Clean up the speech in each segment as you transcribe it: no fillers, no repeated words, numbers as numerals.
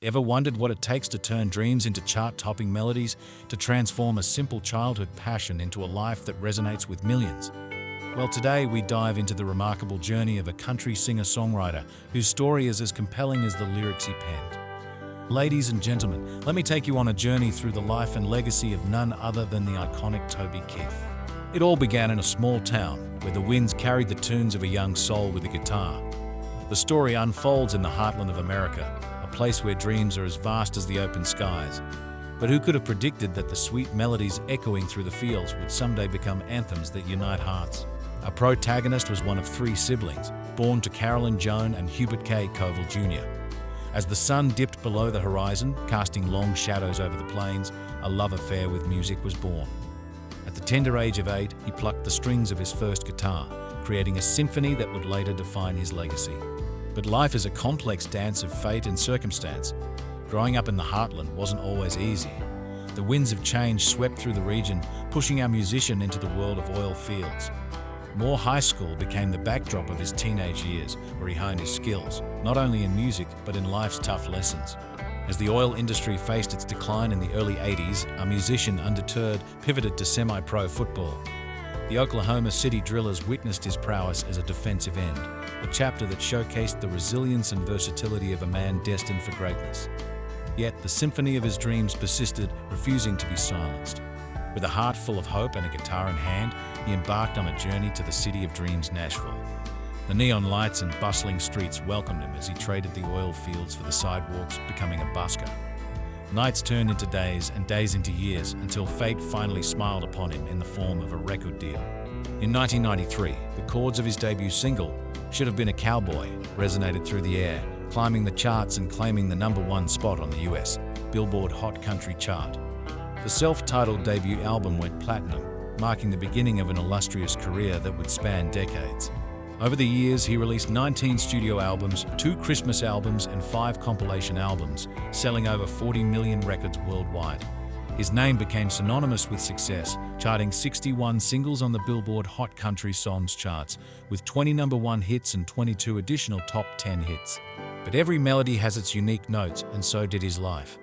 Ever wondered what it takes to turn dreams into chart-topping melodies, to transform a simple childhood passion into a life that resonates with millions? Well, today we dive into the remarkable journey of a country singer-songwriter whose story is as compelling as the lyrics he penned. Ladies and gentlemen, let me take you on a journey through the life and legacy of none other than the iconic Toby Keith. It all began in a small town where the winds carried the tunes of a young soul with a guitar. The story unfolds in the heartland of America, a place where dreams are as vast as the open skies. But who could have predicted that the sweet melodies echoing through the fields would someday become anthems that unite hearts? Our protagonist was one of three siblings, born to Carolyn Joan and Hubert K. Covell Jr. As the sun dipped below the horizon, casting long shadows over the plains, a love affair with music was born. At the tender age of 8, he plucked the strings of his first guitar, creating a symphony that would later define his legacy. But life is a complex dance of fate and circumstance. Growing up in the heartland wasn't always easy. The winds of change swept through the region, pushing our musician into the world of oil fields. Moore High School became the backdrop of his teenage years, where he honed his skills, not only in music, but in life's tough lessons. As the oil industry faced its decline in the early 80s, our musician, undeterred, pivoted to semi-pro football. The Oklahoma City Drillers witnessed his prowess as a defensive end, a chapter that showcased the resilience and versatility of a man destined for greatness. Yet the symphony of his dreams persisted, refusing to be silenced. With a heart full of hope and a guitar in hand, he embarked on a journey to the city of dreams, Nashville. The neon lights and bustling streets welcomed him as he traded the oil fields for the sidewalks, becoming a busker. Nights turned into days and days into years until fate finally smiled upon him in the form of a record deal. In 1993, the chords of his debut single, Should Have Been a Cowboy, resonated through the air, climbing the charts and claiming the #1 spot on the US Billboard Hot Country chart. The self-titled debut album went platinum, marking the beginning of an illustrious career that would span decades. Over the years, he released 19 studio albums, 2 Christmas albums, and 5 compilation albums, selling over 40 million records worldwide. His name became synonymous with success, charting 61 singles on the Billboard Hot Country Songs charts, with 20 #1 hits and 22 additional top 10 hits. But every melody has its unique notes, and so did his life.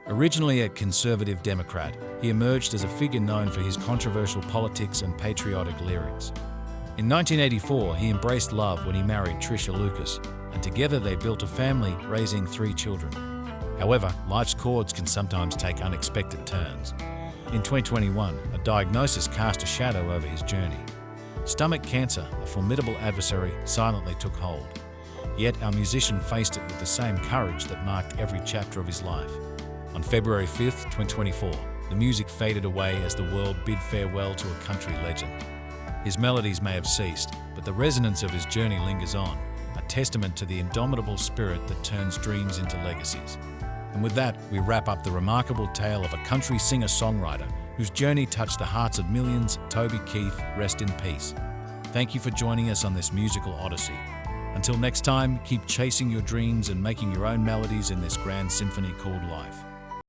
Originally a conservative Democrat, he emerged as a figure known for his controversial politics and patriotic lyrics. In 1984, he embraced love when he married Trisha Lucas, and together they built a family, raising 3 children. However, life's chords can sometimes take unexpected turns. In 2021, a diagnosis cast a shadow over his journey. Stomach cancer, a formidable adversary, silently took hold. Yet our musician faced it with the same courage that marked every chapter of his life. On February 5, 2024, the music faded away as the world bid farewell to a country legend. His melodies may have ceased, but the resonance of his journey lingers on, a testament to the indomitable spirit that turns dreams into legacies. And with that, we wrap up the remarkable tale of a country singer-songwriter whose journey touched the hearts of millions. Toby Keith, rest in peace. Thank you for joining us on this musical odyssey. Until next time, keep chasing your dreams and making your own melodies in this grand symphony called life.